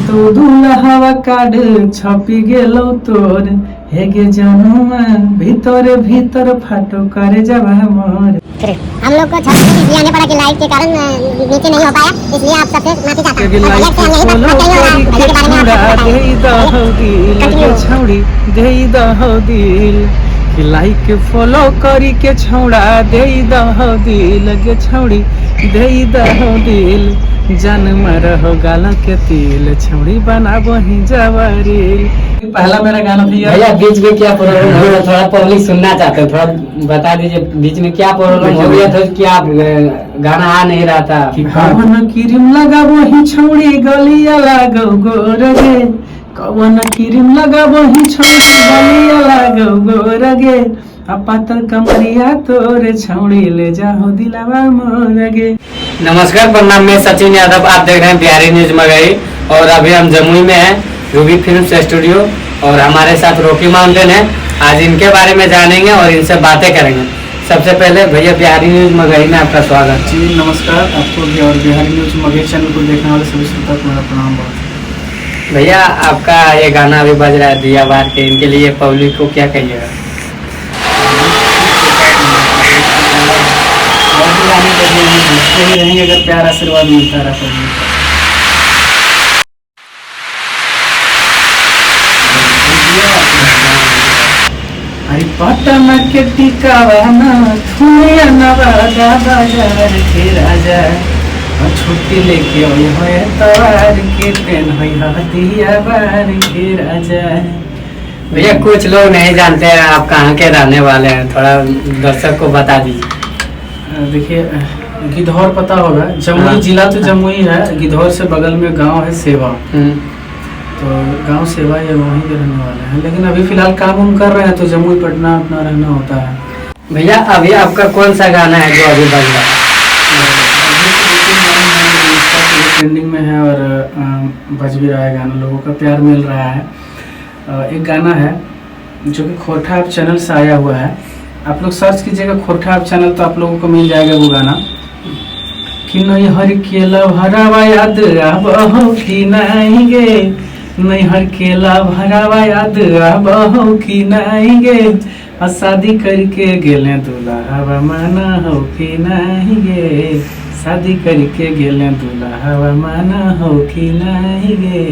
तो दुल्हावा कार्ड छपी गेलो तोर हेगे जनुआ भीतर भीतर फाटो करे जब मोर। हम लोग को छत इसलिए आने पड़ा कि लाइट के कारण नीचे नहीं हो पाया, इसलिए आप सबसे माफी चाहता हूँ। लाइक फॉलो करी के छौड़ा दे दहो दिल गे छौड़ी दे दहो दिल जान मरहो गाला के तिल छौड़ी बना वही जवारी। पहला मेरा गाना था भैया। बीच में क्या प्रॉब्लम हो गया, थोड़ा पब्लिक सुनना चाहते हो, थोड़ा बता दीजिए बीच में क्या प्रॉब्लम हो गया था कि आप गाना आ नहीं रहा था। कवन क्रीम लगा वही छौड़ी गलिया लागो गोरगे, कवन क्रीम लगा वही छौड़ी गलिया लागो गोरगे, पातर कमरिया तोरे छौड़ी ले जाओ दिलावा मोरगे। नमस्कार, प्रणाम, मैं सचिन यादव, आप देख रहे हैं बिहारी न्यूज मगही और अभी हम जमुई में हैं रूबी फिल्म्स स्टूडियो और हमारे साथ रॉकी माउंटेन है। आज इनके बारे में जानेंगे और इनसे बातें करेंगे। सबसे पहले भैया बिहारी न्यूज मगही में आपका स्वागत। जी नमस्कार आपको भी और बिहारी न्यूज मगही चैनल को देखने वाले सभी श्रोता को मेरा प्रणाम। बहुत भैया आपका ये गाना अभी बज रहा है दिया बार के, इनके लिए पब्लिक को क्या कहिएगा? रहेंगे अगर प्यार आशीर्वाद मिलता रहा। अरे पटना के टिकावाना थुनिया नवादा बाजार के राजा, छुट्टी लेके आई है तवार के पेन है दिया बार के राजा। भैया कुछ लोग नहीं जानते हैं आप कहाँ के रहने वाले हैं, थोड़ा दर्शक को बता दीजिए। देखिए गिद्धौर पता होगा, जमुई जिला तो जमुई है, गिद्धौर से बगल में गांव है सेवा, तो गांव सेवा ये वहीं के रहने वाले हैं, लेकिन अभी फिलहाल काम उम कर रहे हैं तो जमुई पटना अपना रहना होता है। भैया अभी आपका कौन सा गाना है जो अभी बज रहा है? ट्रेंडिंग में है और बज भी रहा है गाना, लोगों का प्यार मिल रहा है। एक गाना है जो कि खोरठा ऐप चैनल से आया हुआ है, आप लोग सर्च कीजिएगा खोरठा ऐप चैनल तो आप लोगों को मिल जाएगा वो गाना। कि नहीं हर के भरावा याद आबहो कि नहीं गे, नहीं हर के भरावा याद आबहो कि नहीं गे, और शादी करके गेले दुल्हा माना हो कि नहीं गे, शादी करके गेले दुल्हा माना हो कि नहीं गे।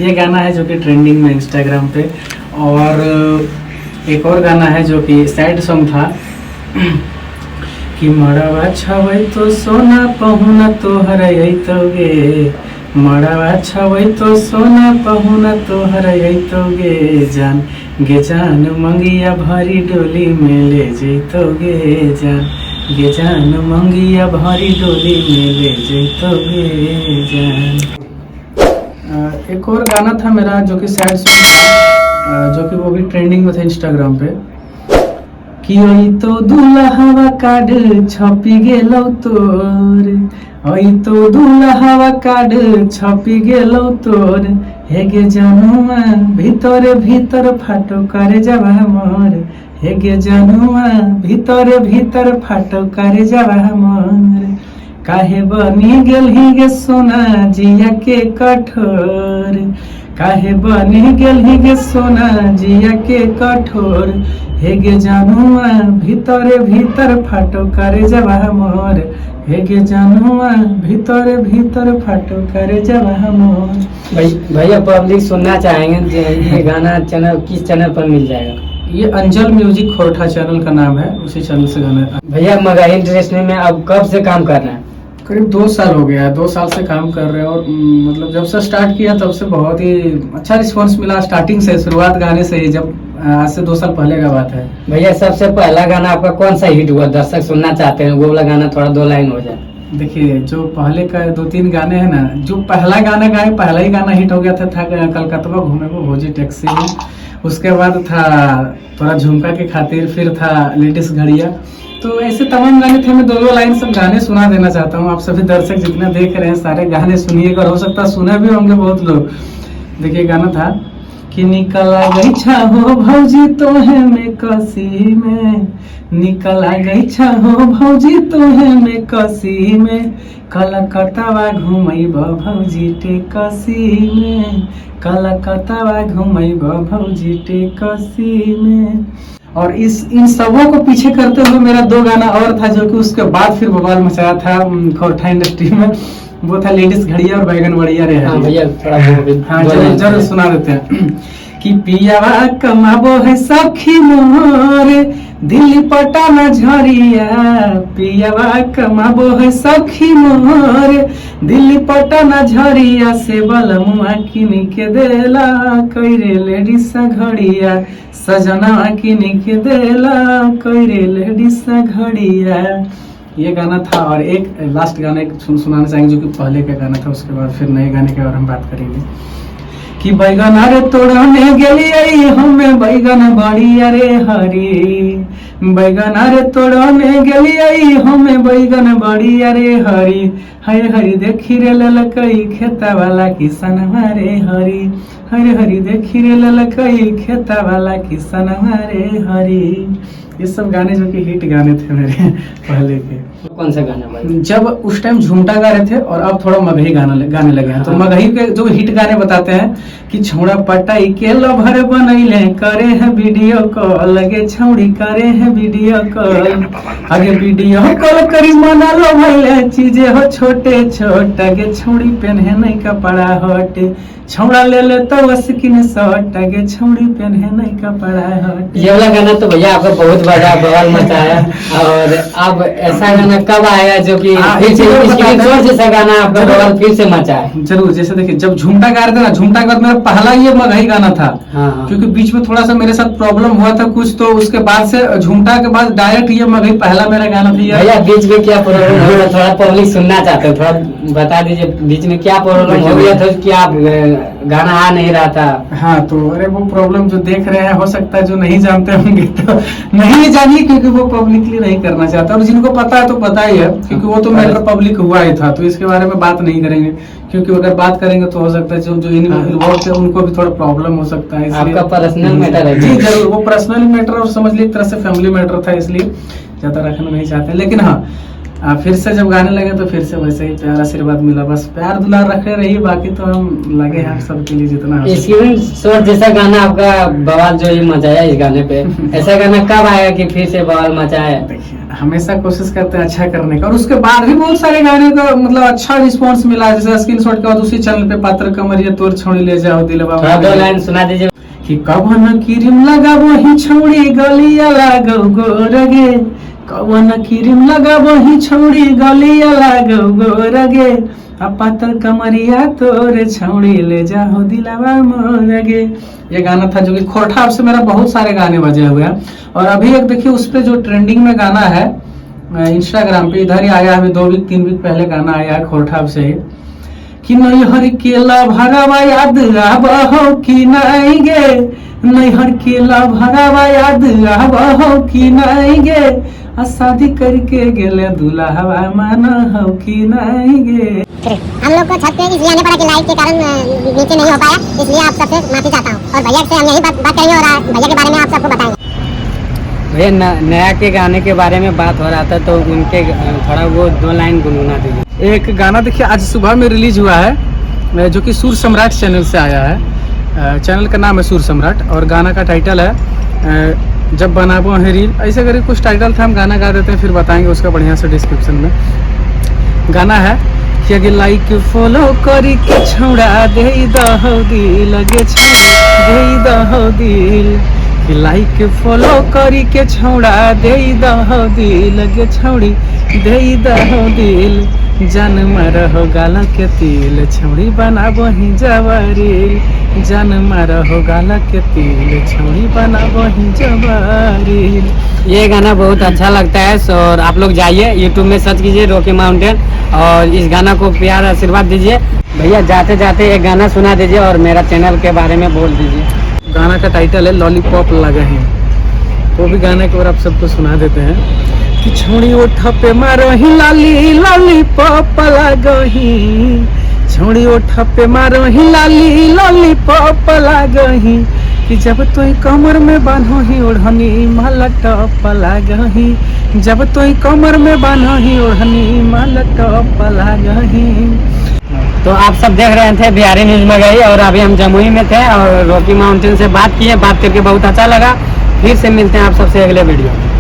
ये गाना है जो कि ट्रेंडिंग में इंस्टाग्राम पे। और एक और गाना है जो कि सैड सॉन्ग था कि मड़वा छवै तो सोना पहुना तोहर अइतोगे, मड़वा छवै तो सोना पहुना तोहर अइतोगे, जान गे जान मंगिया भरी डोली में ले जइतोगे, जान गे जान मंगिया भरी डोली में ले जइतोगे जान। एक और गाना था मेरा जो कि सैड सॉन्ग था, जो कि वो भी ट्रेंडिंग में था इंस्टाग्राम पे। कि ओई तो दुल्हावा कार्ड छपी गेलो तोर, ओई तो दुल्हावा कार्ड छपी गेलो तोर हेगे जनुआ भीतर भीतर फाटो करे जब मोर, हेगे जनुआ भीतर भीतर फाटो करे जब मोर, काहे बनी गेल ही गे सोना जिया के कठोर, काहे बनी गेल ही गे सोना जिया के कठोर, हेगे जनुआ भीतर भीतर फाटो करे जब मोर, हेगे जनुआ भीतर भीतर फाटो करे जब मोर। भैया पब्लिक सुनना चाहेंगे ये गाना चैनल किस चैनल पर मिल जाएगा? ये अंजल म्यूजिक खोरठा चैनल का नाम है, उसी चैनल से गाना। भैया मगही इंडस्ट्री में अब कब से काम कर रहे हैं? करीब 2 साल हो गया, 2 साल से काम कर रहे हैं और मतलब जब से स्टार्ट किया तब से बहुत ही अच्छा रिस्पांस मिला। स्टार्टिंग से शुरुआत गाने से ही, जब आज से 2 साल पहले का बात है। भैया सबसे पहला गाना आपका कौन सा हिट हुआ, दर्शक सुनना चाहते हैं, वो वाला गाना थोड़ा 2 लाइन हो जाए। देखिए जो पहले का 2-3 गाने हैं ना, जो पहला गाना गाए पहला ही गाना हिट हो गया था कलकत्ता घूमे को भोजी टैक्सी में, उसके बाद था थोड़ा झुमका के खातिर, फिर था लेडीज घड़िया, तो ऐसे तमाम गाने थे। मैं 2 लाइन सब गाने सुना देना चाहता हूँ, आप सभी दर्शक जितने देख रहे हैं सारे गाने सुनिएगा, हो सकता है सुने भी होंगे बहुत लोग। देखिए गाना था कि निकल गई छहो भौजी तोहे में कसी में, निकल गई छहो भौजी तोहे में कसी में, कलकत्तावा घुमैब भौजी टेकसी में, कलकत्तावा घुमैब भौजी टेकसी में। और इन सबों को पीछे करते हुए मेरा 2 गाना और था जो कि उसके बाद फिर बवाल मचाया था खोरठा इंडस्ट्री में। वो था लेडीज घड़िया और बैगन बढ़िया रे। हाँ भैया थोड़ा हाँ जरूर सुना देते हैं कि पियावा कमाबो है सखी मोरे दिल्ली पटना झरिया, पियावा कमाबो है सखी मोरे दिल्ली पटना झरिया, से बलमुआ किन के देला कइरे लेडीज घड़िया, सजना किन के देला कइरे लेडीज घड़िया। ये गाना था। और एक लास्ट गाना एक सुनाना चाहेंगे जो कि पहले का गाना था, उसके बाद फिर नए गाने के बारे में बात करेंगे। कि बैगन अरे तोड़ने गेलिए हमें बैगन बड़ी अरे हरी, बैगन अरे तोड़ने गेलिए हमें बैगन बड़ी अरे हरी, हरे हरी देखी रे ललकई खेता वाला किसान हरे हरी, हरे हरी देखी रे ललकई खेता वाला किसान हरे हरी। ये सब गाने जो कि हिट गाने थे मेरे पहले के। कौन सा गाना भाई? जब उस टाइम झुमटा गा रहे थे और अब थोड़ा मगही गाने लगे हैं। तो मगही के जो हिट गाने बताते हैं कि छौड़ा पटाई के लभर बनैले करे है वीडियो कॉल, लगे छौड़ी करे है वीडियो कॉल, आगे वीडियो कॉल करी मना लो भैले चीजें हो छोटे छोट, आगे छौड़ी पहने नहीं कपड़ा हटे, छौड़ा ले ले तो स्किन शॉट, आगे छौड़ी पहने नहीं कपड़ा हटे। ये वाला गाना तो भैया आपको बहुत बड़ा बवाल मचाया। और अब ऐसा गाना कब आएगा जो कि जैसा गाना आपका बवाल फिर से मचाए? जरूर। जैसे देखिए जब झुमटा गा रहे थे ना, झुमटा के बाद मेरा पहला ये मगही गाना था। हाँ। क्योंकि बीच में थोड़ा सा मेरे साथ प्रॉब्लम हुआ था कुछ, तो उसके बाद से झुमटा के बाद डायरेक्ट ये मगही पहला मेरा गाना था। भैया बीच में क्या प्रॉब्लम हो गया, थोड़ा पब्लिक सुनना चाहते हैं, थोड़ा बता दीजिए बीच में क्या प्रॉब्लम हो गया था कि आप गाना आ नहीं रहा था? हाँ तो अरे वो प्रॉब्लम जो देख रहे हैं, हो सकता है जो नहीं जानते होंगे तो नहीं जानिए, क्योंकि वो पब्लिकली नहीं करना चाहता, और जिनको पता है तो पता ही है, क्योंकि वो तो मैटर पब्लिक हुआ ही था। तो इसके बारे में बात नहीं करेंगे, क्योंकि अगर बात करेंगे तो हो सकता है जो इन्वॉल्व थे उनको भी थोड़ा प्रॉब्लम हो सकता है। आपका पर्सनल मैटर है? जी जरूर, वो पर्सनल मैटर और समझ लीजिए एक तरह से फैमिली मैटर था, इसलिए ज्यादा रखना नहीं चाहते। लेकिन हाँ फिर से जब गाने लगे तो फिर से वैसे ही प्यार आशीर्वाद मिला। बस प्यार दुलार रखे रहिए, बाकी तो हम लगे हैं सबके लिए जितना। स्क्रीन शॉट जैसा गाना आपका बवाल जो ये मचाया इस गाने पे, ऐसा गाना कब आया कि फिर से बवाल मचाया? देखिए हमेशा कोशिश करते हैं अच्छा करने का, और उसके बाद भी बहुत सारे गाने का मतलब अच्छा रिस्पांस मिला। जैसे स्क्रीन शॉट के बाद उसी चैनल पे पात्र कमरिया तोर छौड़ी ले जाओ दिलवा, 2 लाइन सुना दीजिए। कि कवन क्रीम लगाबो ही छौड़ी गलिया लागो गोरगे, कवन क्रीम लगाबो ही छौड़ी गलिया लागो गोरगे, आ पातर कमरिया तोरे छौड़ी ले जाओ दिलवा मोरगे। ये गाना था जो कि खोरठा से मेरा बहुत सारे गाने बजे हुए हैं। और अभी एक देखिए उस पे जो ट्रेंडिंग में गाना है इंस्टाग्राम पे, इधर ही आया अभी 2 वीक 3 वीक पहले गाना आया है खोरठा से कि नैहर केला भरावा याद आबहो कि नहीं गे, नैहर केला भरावा याद आबहो कि नहीं गे, आ शादी करके गेले दुल्हवा माना हो कि नहीं गे। हम लोग को छत पे इसलिए आने पड़ा कि लाइट के कारण नीचे नहीं हो पाया, इसलिए आप सबसे माफी चाहता हूँ। और भैया से हम यही बात करेंगे और भैया के बारे में आप सबको बताएंगे। भैया नया के गाने के बारे में बात हो रहा था, तो उनके थोड़ा वो 2 लाइन गुनगुना दीजिए। एक गाना देखिए आज सुबह में रिलीज हुआ है जो कि सुर सम्राट चैनल से आया है। चैनल का नाम है सुर सम्राट, और गाना का टाइटल है जब बनाबो है रील। ऐसे करके कुछ टाइटल था, हम गाना गा देते हैं फिर बताएंगे उसका बढ़िया से डिस्क्रिप्शन में। गाना है कि अगे लाइक फॉलो करी के छौड़ा दे दहो दिल, लगे दे दहो दिल, कि लाइक फॉलो करी के छौड़ा दे दहो दिल, लगे छौड़ी दे दहो दिल, जान मारहो गाला के तिल, छौड़ी बनाबो ही जवारी, जान मारहो गाला के तिल, छौड़ी बनाबो ही जवारी। ये गाना बहुत अच्छा लगता है। और आप लोग जाइए यूट्यूब में सर्च कीजिए रॉकी माउंटेन, और इस गाना को प्यार आशीर्वाद दीजिए। भैया जाते जाते एक गाना सुना दीजिए और मेरा चैनल के बारे में बोल दीजिए। गाना का टाइटल है लॉलीपॉप लगा है, वो भी गाने के बारे आप सबको सुना देते हैं कि छोड़ी ओठ पे मारो ही लाली लॉलीपॉप लगही, छोड़ी ओठ पे मारो ही लाली लॉलीपॉप लागही कि जब तोई कमर में बांधो ही ओढ़नी माला टॉप लागही जब तोई कमर में बांधो ही ओढ़नी माला टॉप लागही। तो आप सब देख रहे थे बिहारी न्यूज में गई और अभी हम जमुई में थे और रॉकी माउंटेन से बात किए, बात करके बहुत अच्छा लगा। फिर से मिलते हैं आप सबसे अगले वीडियो में।